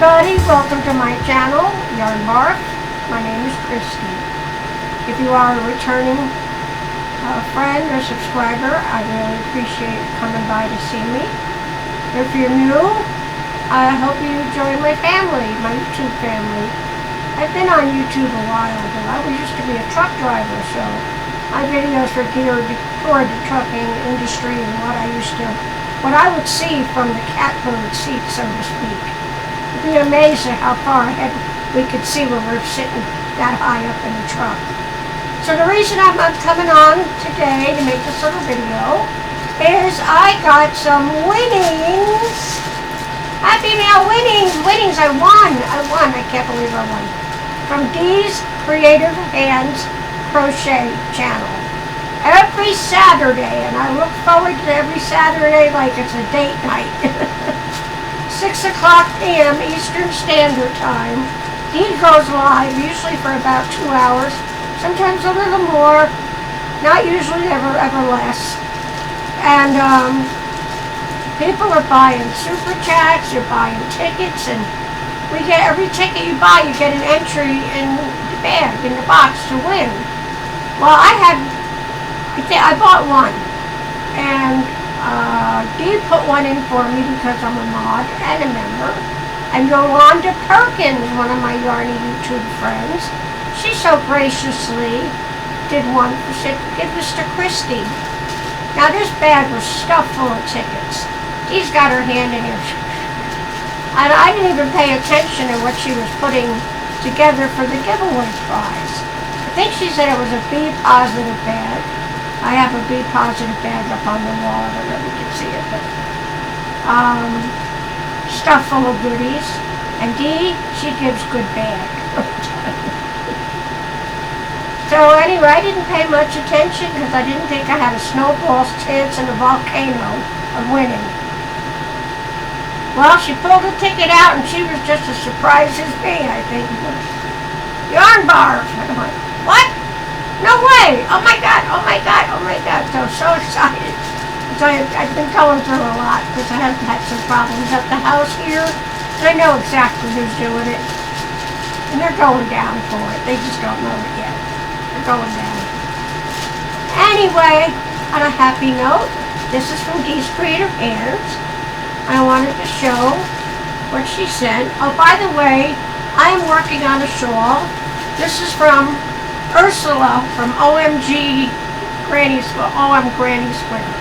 everybody, welcome to my channel, YARNBARF. My name is Christy. If you are a returning friend or subscriber, I really appreciate you coming by to see me. If you're new, I hope you join my family, my YouTube family. I've been on YouTube a while ago. I used to be a truck driver, so my videos were geared toward the trucking industry and what I would see from the catbird seat, so to speak. You'd be amazed at how far ahead we could see when we're sitting that high up in the truck. So the reason I'm coming on today to make this little video is I got some winnings. Happy Mail winnings. I won. I can't believe I won. From Dee's Creative Hands Crochet channel. Every Saturday, and I look forward to every Saturday like it's a date night. 6 o'clock p.m. Eastern Standard Time. Dee goes live, usually for about 2 hours, sometimes a little more, not usually ever less. And people are buying super chats, you're buying tickets, and we get every ticket you buy, you get an entry in the bag, in the box to win. Well, I bought one, and Dee put one in for me because I'm a mod and a member. And Yolanda Perkins, one of my Yarny YouTube friends, she so graciously did one for give this to Christy. Now this bag was stuffed full of tickets. Dee's got her hand in here. And I didn't even pay attention to what she was putting together for the giveaway prize. I think she said it was a B positive bag. I have a B positive bag up on the wall. I don't know if you can see it, but stuffed full of goodies. And Dee, she gives good bag. So anyway, I didn't pay much attention because I didn't think I had a snowball's chance in a volcano of winning. Well, she pulled a ticket out and she was just as surprised as me, I think. YARNBARF! And I'm like, what? No way! Oh my god, oh my god, oh my god. So excited. So I've been going through a lot because I have had some problems at the house here. And I know exactly who's doing it. And they're going down for it. They just don't know it yet. They're going down. Anyway, on a happy note, this is from Dee's Creative Hands. I wanted to show what she sent. Oh, by the way, I am working on a shawl. This is from Ursula from OMG Granny Square. OM Granny Square.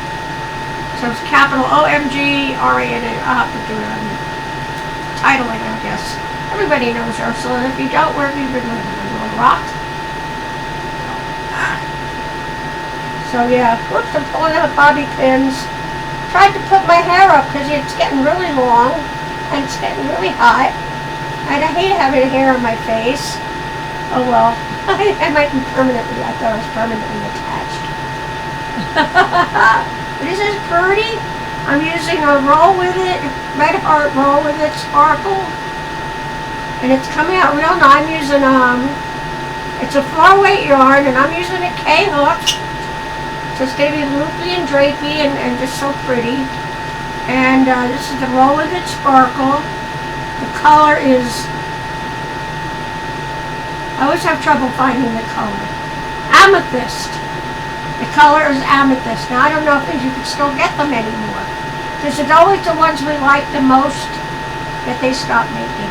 So it's capital OMG RANA. I'll have to do it on titling, I guess. Everybody knows Ursula. If you don't, where have you been living? In Little Rock? So yeah, whoops, I'm pulling out bobby pins. Tried to put my hair up because it's getting really long and it's getting really hot. And I hate having hair on my face. Oh well. I might be permanently, I thought I was permanently attached. But isn't it pretty? I'm using a Roll With It, Red Heart Roll With It Sparkle. And it's coming out real nice. I'm using, it's a 4-weight yarn and I'm using a K-hook. So it's going to be loopy and drapey and just so pretty. And this is the Roll With It Sparkle. The color is, I always have trouble finding the color. Amethyst. The color is amethyst. Now I don't know if you can still get them anymore. Because it's always the ones we like the most that they stop making.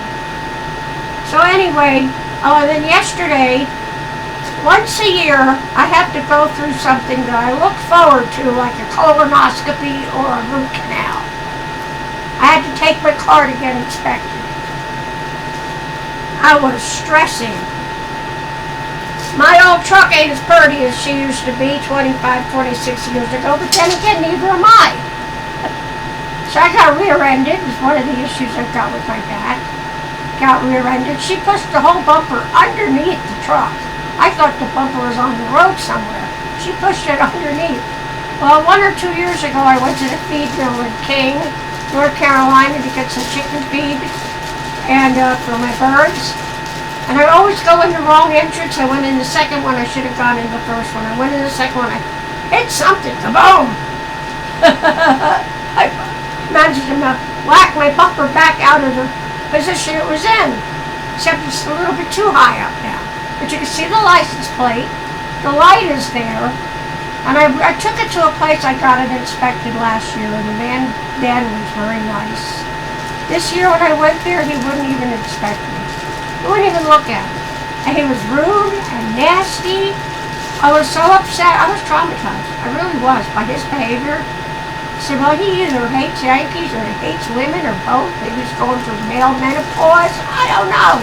So anyway, oh, and then yesterday, once a year, I have to go through something that I look forward to, like a colonoscopy or a root canal. I had to take my car to get inspected. I was stressing. My old truck ain't as pretty as she used to be 25, 26 years ago, but then again, neither am I. So I got rear-ended. It's one of the issues I've got with my back. Got rear-ended. She pushed the whole bumper underneath the truck. I thought the bumper was on the road somewhere. She pushed it underneath. Well, 1 or 2 years ago, I went to the feed mill in King, North Carolina to get some chicken feed and for my birds. And I always go in the wrong entrance. I went in the second one. I should have gone in the first one. I went in the second one. I hit something. Kaboom! I managed to whack my bumper back out of the position it was in. Except it's a little bit too high up now. But you can see the license plate. The light is there. And I took it to a place I got it inspected last year, and the man then was very nice. This year when I went there, he wouldn't even inspect me. He wouldn't even look at me. And he was rude and nasty. I was so upset. I was traumatized. I really was by his behavior. I said, well, he either hates Yankees or he hates women or both. Maybe he's going through male menopause. I don't know.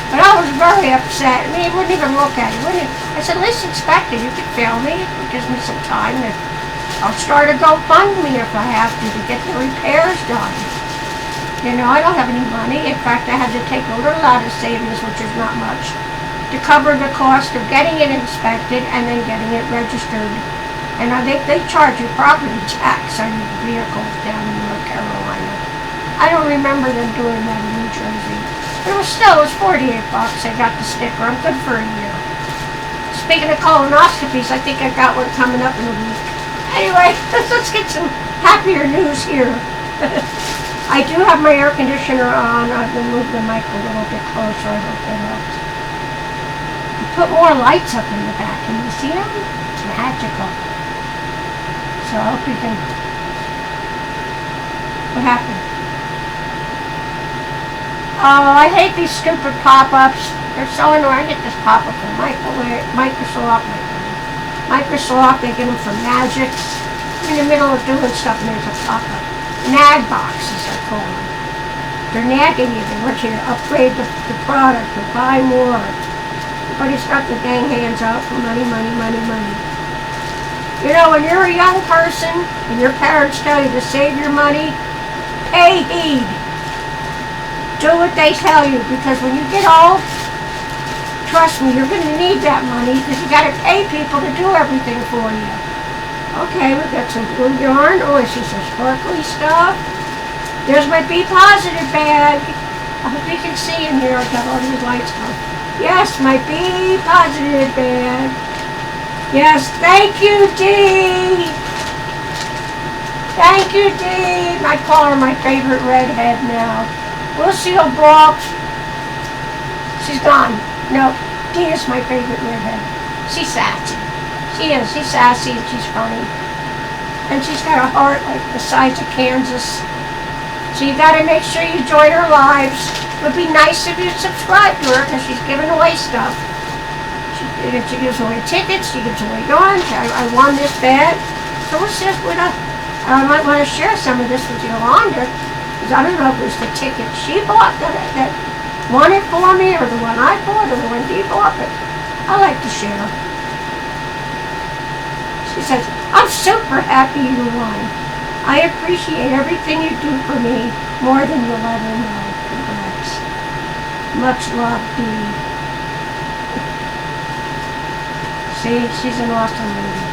But I was very upset. I mean, he wouldn't even look at it. I said, at least inspect it. You could fail me. It gives me some time. I'll start a GoFundMe if I have to get the repairs done. You know, I don't have any money. In fact, I had to take a little out of savings, which is not much, to cover the cost of getting it inspected and then getting it registered. And they charge you property tax on your vehicles down in North Carolina. I don't remember them doing that in New Jersey. But it was $48. I got the sticker. I'm good for a year. Speaking of colonoscopies, I think I got one coming up in a week. Anyway, let's get some happier news here. I do have my air conditioner on. I'm going to move the mic a little bit closer. I hope that helps. I put more lights up in the back. Can you see them? It's magical. So I hope you can... What happened? Oh, I hate these stupid pop-ups. They're so annoying. I get this pop-up from Microsoft. They get them from Magix. I'm in the middle of doing stuff and there's a pop-up. Nag boxes, I call them. They're nagging you. They want you to upgrade the product or buy more. Everybody's got their dang hands out for money, money, money, money. You know, when you're a young person and your parents tell you to save your money, pay heed. Do what they tell you, because when you get old, trust me, you're going to need that money because you got to pay people to do everything for you. Okay, we've got some blue yarn. Oh, I see some sparkly stuff. There's my Be Positive bag. I hope you can see in here. I've got all these lights on. Yes, my Be Positive bag. Yes, thank you, Dee. Thank you, Dee. I call her my favorite redhead now. Lucille Brock. She's gone. No, Dee is my favorite redhead. She's sassy. She is. She's sassy and she's funny. And she's got a heart like the size of Kansas. So you got to make sure you join her lives. It would be nice if you subscribe to her because she's giving away stuff. She gives away tickets. She gives away yarn. I won this bag. So let's just I might want to share some of this with Yolanda. I don't know if it was the ticket she bought that won it for me, or the one I bought, or the one he bought, but I like to share. She says, I'm super happy you won. I appreciate everything you do for me more than you'll ever know. Congrats. Much love, Dee. See, she's an awesome lady.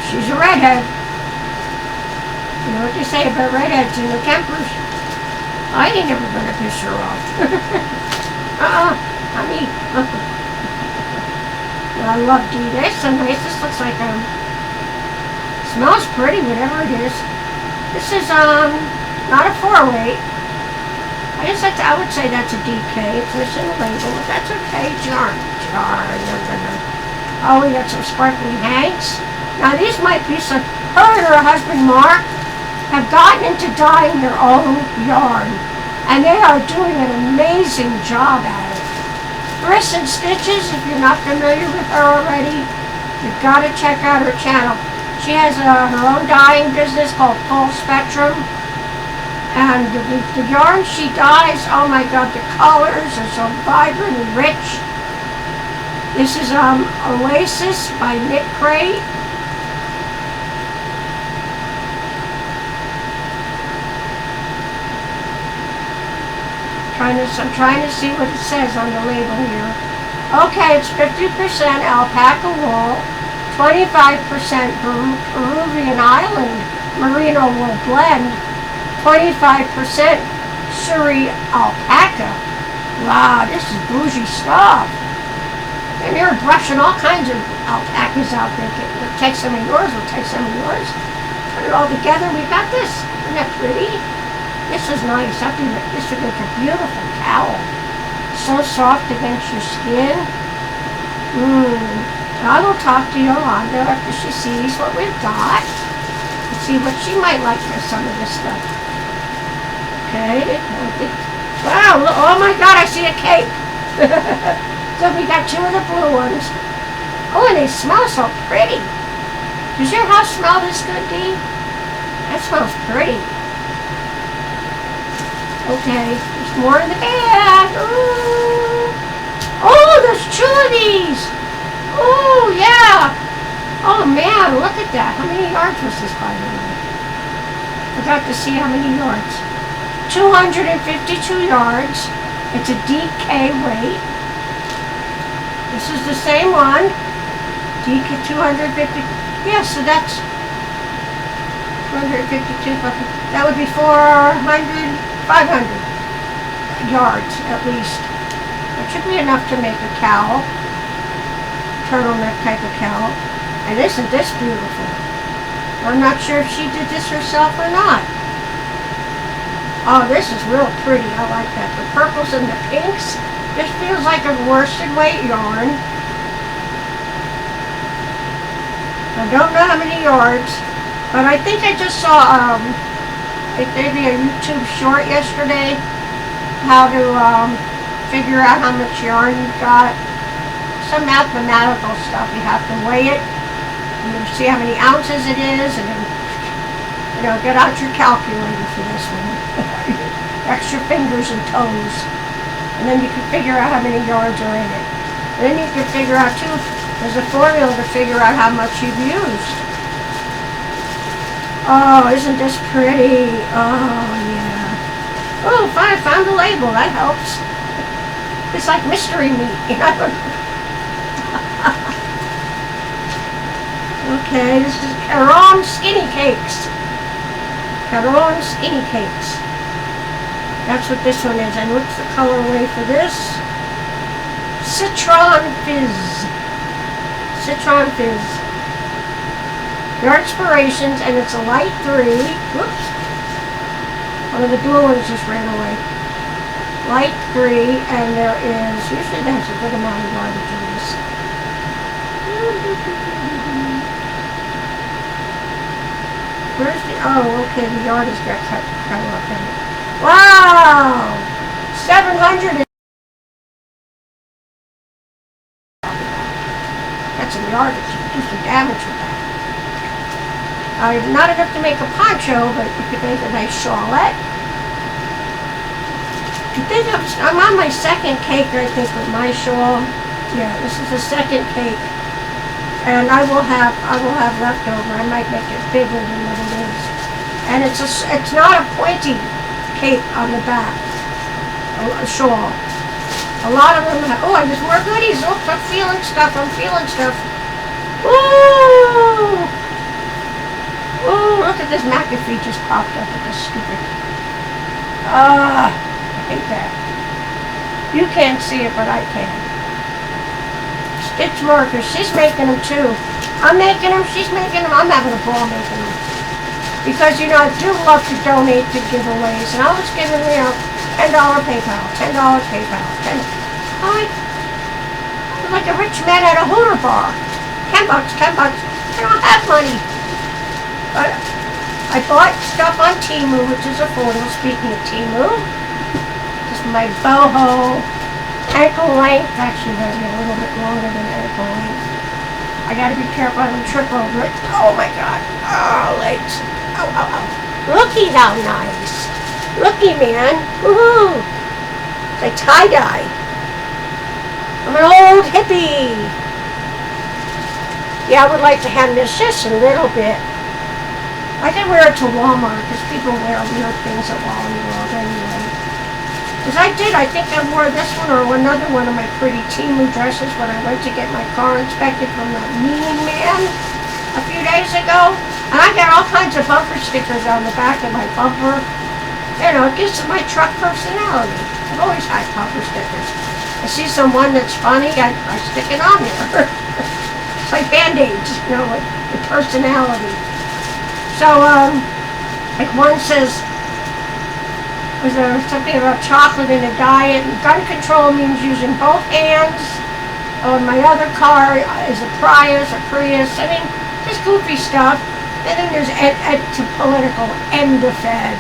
She's a redhead. You know what they say about redheads and their tempers? I ain't never gonna piss her off. Honey. I love Dee. That's so nice. This looks like smells pretty, whatever it is. This is not a 4-weight. I would say that's a DK. It's missing a label, but that's okay. Yarn. Oh, we got some sparkly hanks. Now these might be some. Her and her husband Mark have gotten into dyeing their own yarn, and they are doing an amazing job at it. Frriends Stitches, if you're not familiar with her already, you've got to check out her channel. She has her own dyeing business called Full Spectrum, and the yarn she dyes, oh my god, the colors are so vibrant and rich. This is Oasis by Knit Crate. I'm trying to see what it says on the label here. Okay, it's 50% alpaca wool, 25% Peruvian Island merino wool blend, 25% Surrey alpaca. Wow, this is bougie stuff. And they're brushing all kinds of alpacas out there. We'll take some of yours, we'll take some of yours. Put it all together, we got this. Isn't that pretty? This is nice. This would make a beautiful cowl. So soft against your skin. I will talk to Yolanda after she sees what we've got. And see what she might like for some of this stuff. Okay. Wow, look, oh my God, I see a cape. So we got 2 of the blue ones. Oh, and they smell so pretty. Does your house smell this good, Dee? That smells pretty. Okay, there's more in the bag. Ooh. Oh, there's 2 of these. Oh, yeah. Oh, man, look at that. How many yards was this, by the way? Forgot to see how many yards. 252 yards. It's a DK weight. This is the same one. DK 250. Yeah, so that's 252. That would be 500 yards at least. That should be enough to make a cowl. Turtleneck type of cowl. And isn't this beautiful? I'm not sure if she did this herself or not. Oh, this is real pretty. I like that. The purples and the pinks. This feels like a worsted weight yarn. I don't know how many yards, but I think I just saw maybe a YouTube short yesterday how to figure out how much yarn you've got. Some mathematical stuff. You have to weigh it and you see how many ounces it is, and then get out your calculator for this one. Extra fingers and toes. And then you can figure out how many yards are in it. And then you can figure out too, there's a formula to figure out how much you've used. Oh, isn't this pretty? Oh, yeah. Oh, I found the label. That helps. It's like mystery meat. Okay, this is Caron Skinny Cakes. Caron Skinny Cakes. That's what this one is. And what's the colorway for this? Citron Fizz. Citron Fizz. Your inspirations, and it's a light 3. Whoops. One of the blue ones just ran away. Light 3, and there is, usually there's a good amount of yardage in this. Where's the, oh, okay, the yardage got cut off in it. Wow! 700. That's some yardage. You can do some damage with that. Not enough to make a poncho, but you could make a nice shawlette. I think I'm on my second cake, I think, with my shawl. Yeah, this is the second cake. And I will have leftover. I might make it bigger than what it is. And it's not a pointy cape on the back. A shawl. A lot of them have, oh, there's more goodies. Oh, I'm feeling stuff. Ooh! Ooh, look at this McAfee just popped up with this stupid. I hate that. You can't see it, but I can. Stitch markers. She's making them too. I'm making them. She's making them. I'm having a ball making them. Because, I do love to donate to giveaways. And I was giving, $10 PayPal. $10 PayPal. I'm like a rich man at a Hooter bar. $10. I don't have money. But I bought stuff on Temu, which is affordable. Speaking of Temu, this is my boho ankle length. Actually, maybe a little bit longer than ankle length. I gotta be careful I don't trip over it. Oh my God. Oh, legs. Ow, ow, ow. Looky how nice. Looky, man. Woohoo. It's like tie-dye. I'm an old hippie. Yeah, I would like to have this just a little bit. I can wear it to Walmart because people wear weird things at Walmart anyway. Because I think I wore this one or another one of my pretty Temu dresses when I went to get my car inspected from that mean man a few days ago. And I got all kinds of bumper stickers on the back of my bumper. It gives my truck personality. I've always had bumper stickers. I see someone that's funny, I stick it on there. It's like Band-Aids, with personality. So, like one says, Was there something about chocolate in a diet? And gun control means using both hands. Oh, and my other car is a Prius. I mean, just goofy stuff. And then there's ed to political, end of Ed.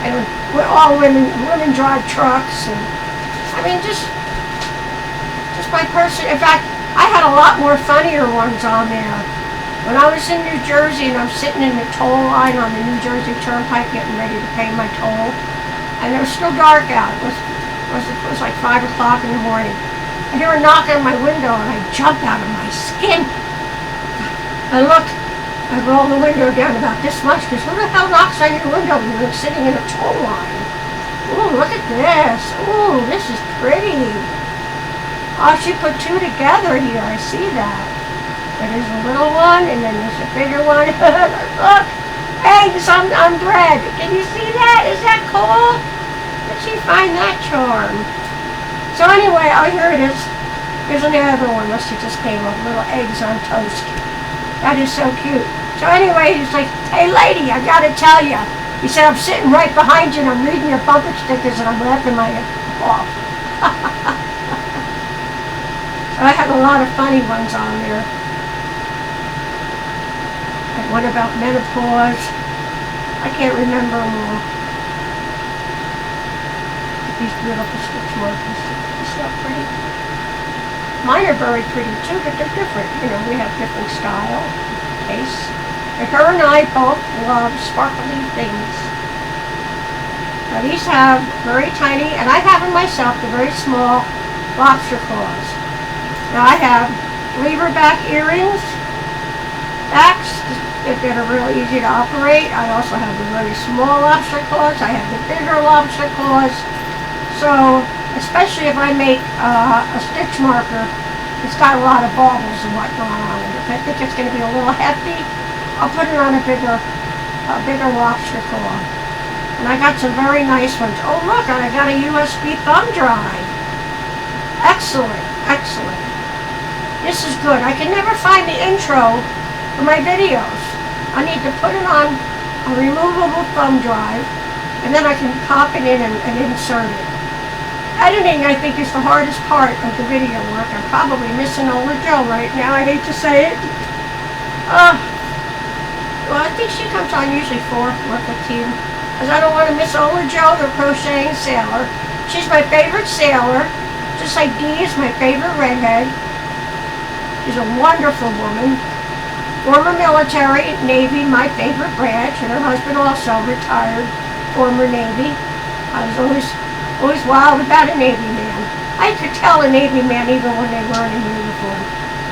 And we're all women drive trucks. And I mean, just my person. In fact, I had a lot more funnier ones on there. When I was in New Jersey and I'm sitting in the toll line on the New Jersey Turnpike getting ready to pay my toll, and it was still dark out. It was like 5 o'clock in the morning. I hear a knock on my window and I jump out of my skin. I look, I roll the window down about this much because who the hell knocks on your window when you're sitting in a toll line? Ooh, look at this. Ooh, this is pretty. Oh, she put two together here. I see that. But there's a little one and then there's a bigger one. Look. Eggs on bread. Can you see that? Is that cool? Did she find that charm? So anyway, oh, here it is. Here's another one. Must have just came up. Little eggs on toast. That is so cute. So anyway, he's like, hey lady, I gotta tell you. He said, I'm sitting right behind you and I'm reading your bumper stickers and I'm laughing my head off. So I had a lot of funny ones on there. One about menopause. I can't remember them all. These beautiful stitch markers. Isn't that pretty? Mine are very pretty too, but they're different. You know, we have different style, taste. But her and I both love sparkly things. Now these have very tiny, and I have them myself, the very small lobster claws. Now I have lever back earrings, backs, that are really easy to operate. I also have the very small lobster claws. I have the bigger lobster claws. So, especially if I make a stitch marker, it's got a lot of baubles and whatnot on it. If I think it's going to be a little hefty, I'll put it on a bigger lobster claw. And I got some very nice ones. Oh look, I got a USB thumb drive. Excellent, excellent. This is good. I can never find the intro for my videos. I need to put it on a removable thumb drive, and then I can pop it in and insert it. Editing, I think, is the hardest part of the video work. I'm probably missing Ola Joe right now. I hate to say it. Well, I think she comes on usually 4 or 15, because I don't want to miss Ola Joe, the crocheting sailor. She's my favorite sailor, just like Dee is my favorite redhead. She's a wonderful woman. Former military, Navy, my favorite branch, and her husband also retired, former Navy. I was always wild about a Navy man. I could tell a Navy man even when they weren't in uniform.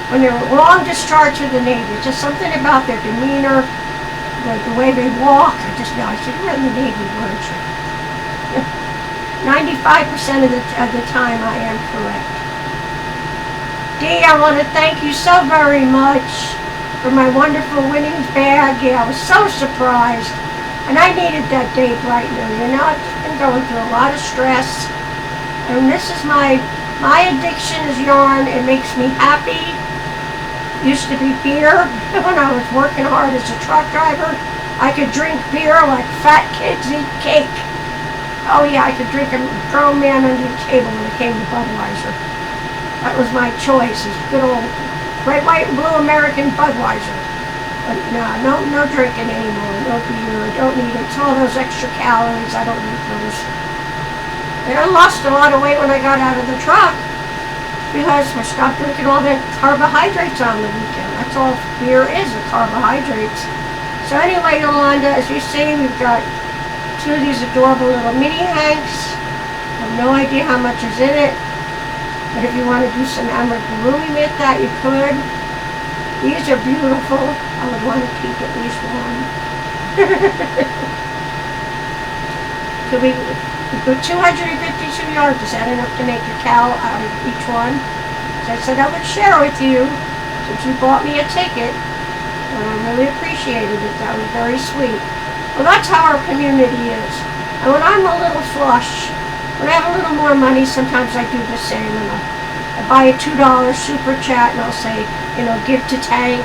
When they were long discharged to the Navy, just something about their demeanor, the way they walk. I just know, I said, you're in the Navy, weren't you? 95% of the time I am correct. Dee, I want to thank you so very much for my wonderful winnings bag. Yeah, I was so surprised. And I needed that day brightener, you know. I've been going through a lot of stress. And this is my addiction is yarn. It makes me happy. Used to be beer. When I was working hard as a truck driver, I could drink beer like fat kids eat cake. Oh yeah, I could drink a grown man under the table when it came to Budweiser. That was my choice, is good old red, white, and blue American Budweiser. But no drinking anymore, no beer, I don't need it. It's all those extra calories, I don't need those. And I lost a lot of weight when I got out of the truck, because I stopped drinking all the carbohydrates on the weekend. That's all beer is, the carbohydrates. So anyway, Yolanda, as you see, we've got 2 of these adorable little mini hanks. I have no idea how much is in it. But if you want to do some amigurumi with that, you could. These are beautiful. I would want to keep at least one. So we put 252 yards. Is that enough to make a cowl out of each one? So I said I would share with you, since you bought me a ticket, and I really appreciated it. That was very sweet. Well, that's how our community is. And when I'm a little flush, when I have a little more money, sometimes I do the same. And I buy a $2 super chat and I'll say, you know, give to Tank,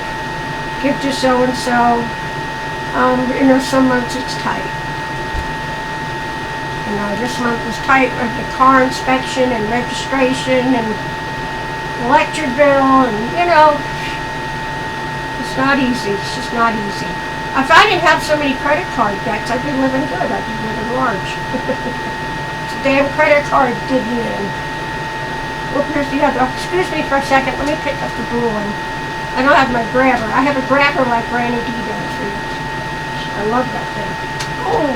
give to so-and-so. You know, some months it's tight. This month was tight with the car inspection and registration and electric bill, and it's not easy. It's just not easy. If I didn't have so many credit card debts, I'd be living good. I'd be living large. It's a damn credit card did me in. Well, here's the other. Excuse me for a second. Let me pick up the booling. I don't have my grabber. I have a grabber like Granny D does. I love that thing. Oh,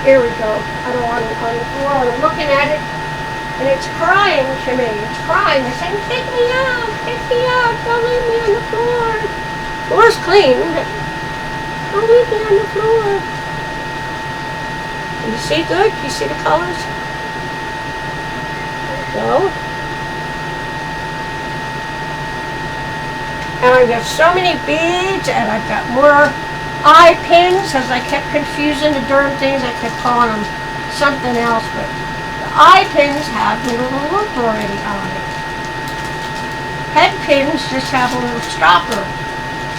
here we go. I don't want it on the floor. I'm looking at it, and it's crying to me. It's crying. It's saying, "Pick me up, pick me up. Don't leave me on the floor." The floor's clean, but don't leave me on the floor. Can you see good? Can you see the colors? There we go. And I've got so many beads, and I've got more eye pins, as I kept confusing the darn things. I kept calling them something else, but the eye pins have the little loop already on it. Head pins just have a little stopper.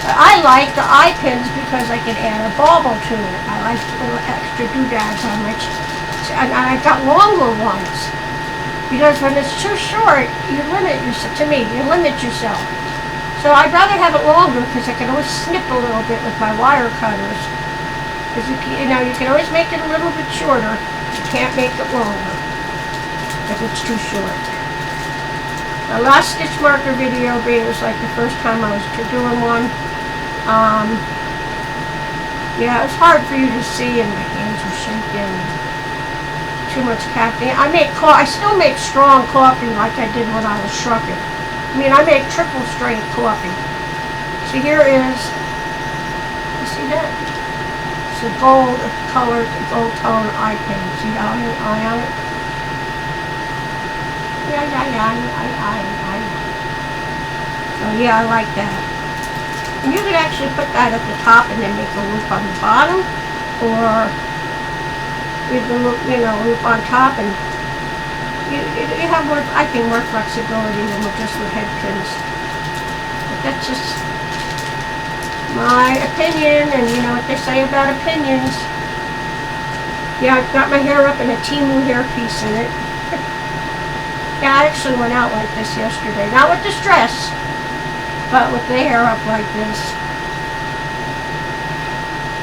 But I like the eye pins because I can add a bauble to it. I like the little extra doodads on my and I've got longer ones. Because when it's too short, you limit yourself. To me, you limit yourself. So I'd rather have it longer because I can always snip a little bit with my wire cutters. Because you can always make it a little bit shorter. You can't make it longer if it's too short. The last stitch marker video was like the first time I was doing one. Yeah, it was hard for you to see, and my hands were shaking. Too much caffeine. I still make strong coffee like I did when I was shrugging. I make triple strength coffee. So here is, you see that? It's a gold colored, gold tone eye pin. See the eye on it? So yeah, I like that. And you could actually put that at the top and then make a loop on the bottom, or leave the loop, loop on top, and you have more, I think, more flexibility than just with head pins. But that's just my opinion, and you know what they say about opinions. Yeah, I've got my hair up in a Timu hairpiece in it. Yeah, I actually went out like this yesterday. Not with this dress, but with the hair up like this.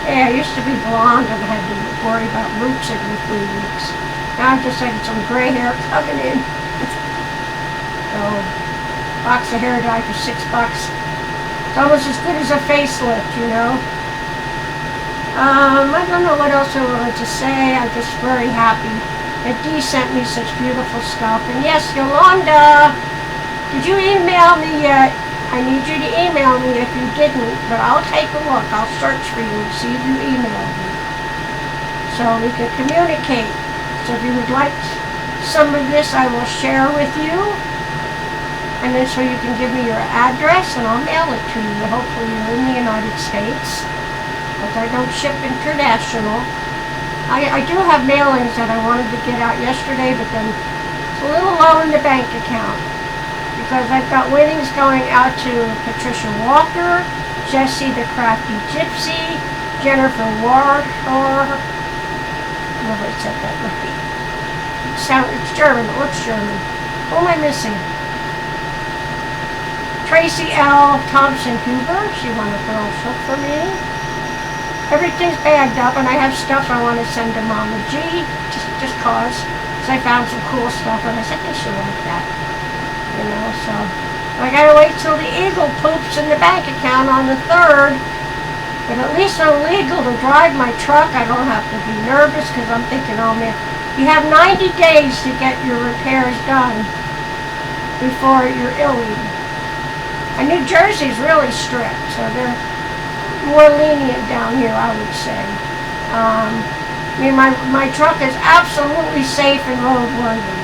Yeah, I used to be blonde and I had to worry about roots every 3 weeks. Now I'm just like some gray hair coming in. So, box of hair dye for $6. It's almost as good as a facelift, I don't know what else I wanted to say. I'm just very happy that Dee sent me such beautiful stuff. And yes, Yolanda, did you email me yet? I need you to email me if you didn't, but I'll take a look. I'll search for you and see if you emailed me, so we can communicate. So if you would like some of this, I will share with you, and then so you can give me your address and I'll mail it to you. Hopefully you're in the United States, because I don't ship international. I do have mailings that I wanted to get out yesterday, but then it's a little low in the bank account, because I've got winnings going out to Patricia Walker, Jessie the Crafty Gypsy, Jennifer Ward, or whoever said that right. It's German. It looks German. Who am I missing? Tracy L. Thompson Huber. She won a girl silk for me. Everything's bagged up, and I have stuff I want to send to Mama G, just cause I found some cool stuff, and I said they should like that. So I gotta wait till the eagle poops in the bank account on the 3rd. But at least I'm legal to drive my truck. I don't have to be nervous, because I'm thinking, oh man, you have 90 days to get your repairs done before you're illegal. And New Jersey's really strict, so they're more lenient down here, I would say. My truck is absolutely safe and roadworthy.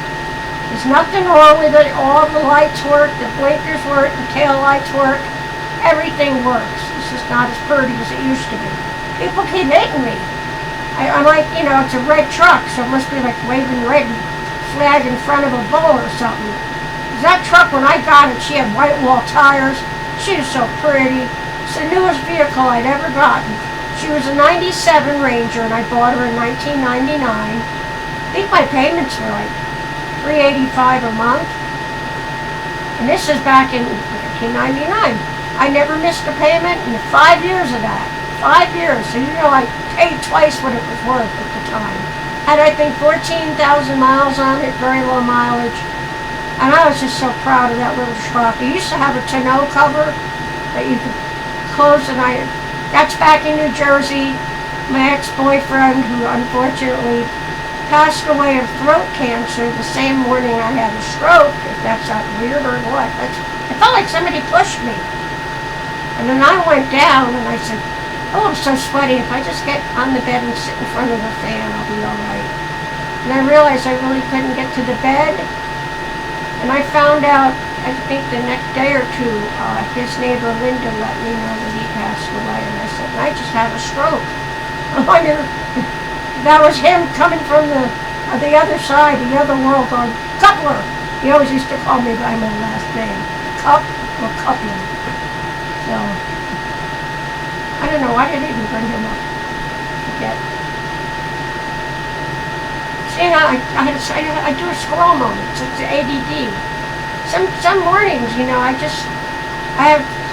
There's nothing wrong with it. All the lights work, the blinkers work, the tail lights work. Everything works. It's just not as pretty as it used to be. People keep hitting me. I'm like, it's a red truck, so it must be like waving red flag in front of a bull or something. 'Cause that truck, when I got it, she had white wall tires. She was so pretty. It's the newest vehicle I'd ever gotten. She was a 97 Ranger, and I bought her in 1999. I think my payments were like $385 a month. And this is back in 1999. I never missed a payment in 5 years of that. 5 years. So I paid twice what it was worth at the time. Had, I think, 14,000 miles on it, very low mileage. And I was just so proud of that little truck. It used to have a tonneau cover that you could close, and that's back in New Jersey. My ex-boyfriend, who unfortunately passed away of throat cancer the same morning I had a stroke, if that's not weird or what. It felt like somebody pushed me. And then I went down and I said, oh, I'm so sweaty. If I just get on the bed and sit in front of the fan, I'll be all right. And I realized I really couldn't get to the bed. And I found out, I think the next day or two, his neighbor Linda let me know that he passed away. And I said, I just had a stroke. I wonder if that was him coming from the other side, the other world, on Coupler. He always used to call me by my last name, Cup or Coupler. So, I don't know, why did I even bring him up? Forget. See, I do a scroll moment. It's the ADD. Some mornings,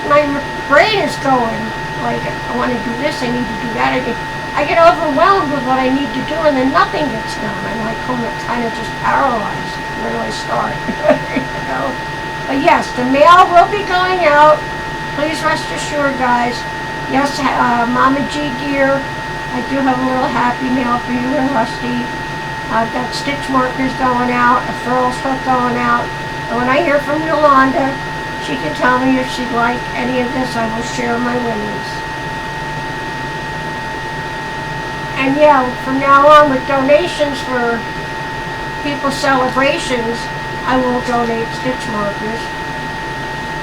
my brain is going, like, I want to do this, I need to do that. I get overwhelmed with what I need to do, and then nothing gets done. I'm like kind of just paralyzed. Where do I start? But yes, the mail will be going out. Please rest assured, guys. Yes, Mama G dear, I do have a little happy mail for you and Rusty. I've got stitch markers going out, a furls hook going out. And when I hear from Yolanda, she can tell me if she'd like any of this. I will share my winnings. And yeah, from now on with donations for people's celebrations, I will donate stitch markers.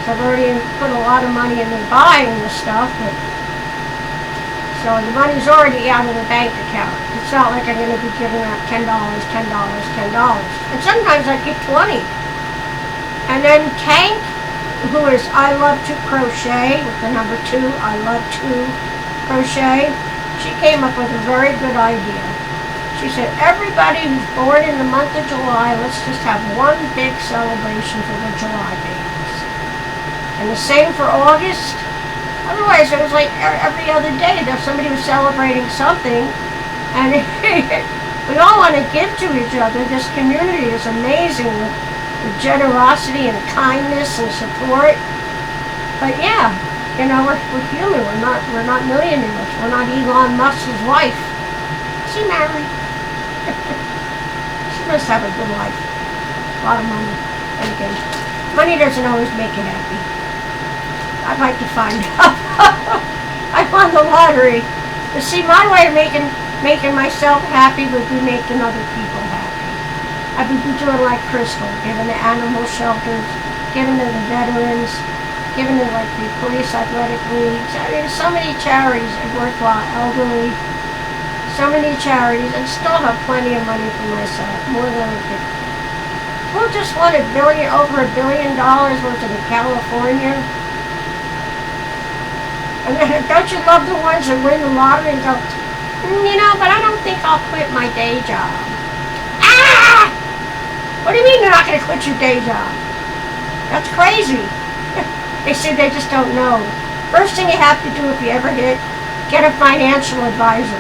So I've already put a lot of money into buying the stuff, but so the money's already out of the bank account. It's not like I'm going to be giving out $10, $10, $10. And sometimes I get 20. And then Tank, who is I Love to Crochet, with the number 2, I Love to Crochet, she came up with a very good idea. She said, everybody who's born in the month of July, let's just have one big celebration for the July babies. And the same for August. Otherwise, it was like every other day that somebody was celebrating something. And we all want to give to each other. This community is amazing with generosity and kindness and support. But yeah, we're human. We're not millionaires. We're not Elon Musk's wife. Is she married? She must have a good life. A lot of money. And again, money doesn't always make you happy. I'd like to find out. I won the lottery. But see, my way of making myself happy would be making other people happy. I would be doing like Crystal, giving to animal shelters, giving to the veterans, giving to like the police athletic leagues. I mean, so many charities are worthwhile, elderly, so many charities, and still have plenty of money for myself, more than I could. Who just won over $1 billion worth in California? And then, don't you love the ones that win the lottery and go, but I don't think I'll quit my day job. Ah! What do you mean you're not going to quit your day job? That's crazy. They say they just don't know. First thing you have to do if you ever get a financial advisor.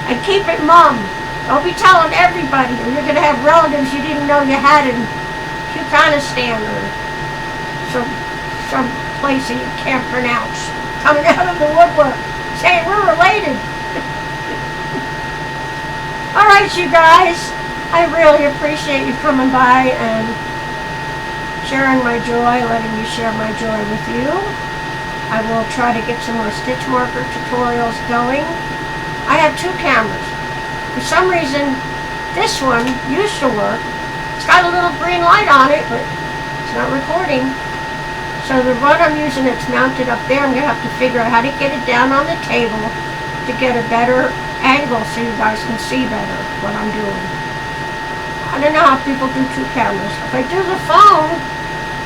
And keep it mum. Don't be telling everybody, or you're going to have relatives you didn't know you had in Afghanistan or some place that you can't pronounce, coming out of the woodwork, saying we're related. All right, you guys, I really appreciate you coming by and sharing my joy, letting me share my joy with you. I will try to get some more stitch marker tutorials going. I have 2 cameras. For some reason, this one used to work. It's got a little green light on it, but it's not recording. So the one I'm using that's mounted up there, I'm going to have to figure out how to get it down on the table to get a better angle so you guys can see better what I'm doing. I don't know how people do 2 cameras. If I do the phone,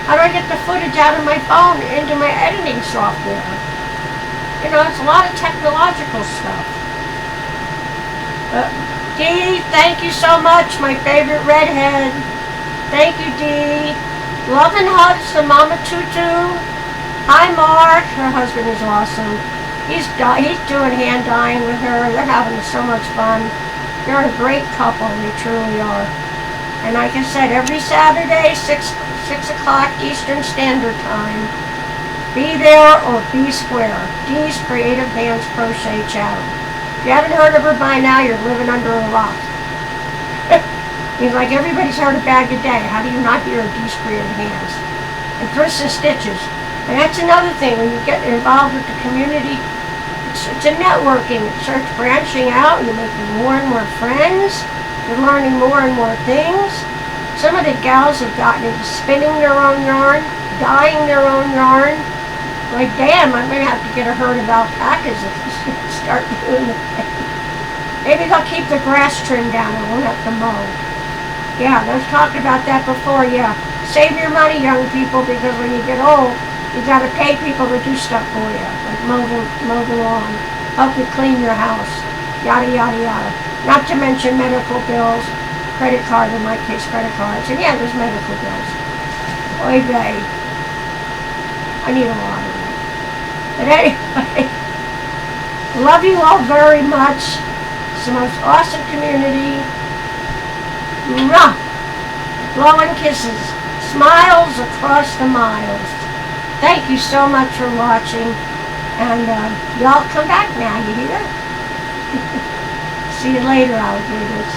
how do I get the footage out of my phone into my editing software? You know, it's a lot of technological stuff. Dee, thank you so much, my favorite redhead. Thank you, Dee. Love and hugs to Mama Tutu. Hi, Mark. Her husband is awesome. He's doing hand dyeing with her. They're having so much fun. They're a great couple. They truly are. And like I said, every Saturday, 6 o'clock Eastern Standard Time. Be there or be square. Dee's Creative Hands Crochet channel. If you haven't heard of her by now, you're living under a rock. He's like, everybody's heard of Bag a Day. How do you not hear of Dee's Creative Hands? And Thrists and Stitches. And that's another thing. When you get involved with the community, it's a networking. It starts branching out and you're making more and more friends. You're learning more and more things. Some of the gals have gotten into spinning their own yarn, dyeing their own yarn. Like, damn, I'm going to have to get a herd of alpacas if you start doing the thing. Maybe they'll keep the grass trimmed down and won't have to mow. Yeah, I've talked about that before, yeah. Save your money, young people, because when you get old, you got to pay people to do stuff for you, like mow the lawn, help you clean your house, yada, yada, yada. Not to mention medical bills, credit card, in my case, credit cards. And yeah, there's medical bills. Oy vey. I need a lot of them. But anyway, love you all very much. It's the most awesome community. Mwah! Blowing kisses. Smiles across the miles. Thank you so much for watching. And y'all come back now, you hear? See you later, alligators.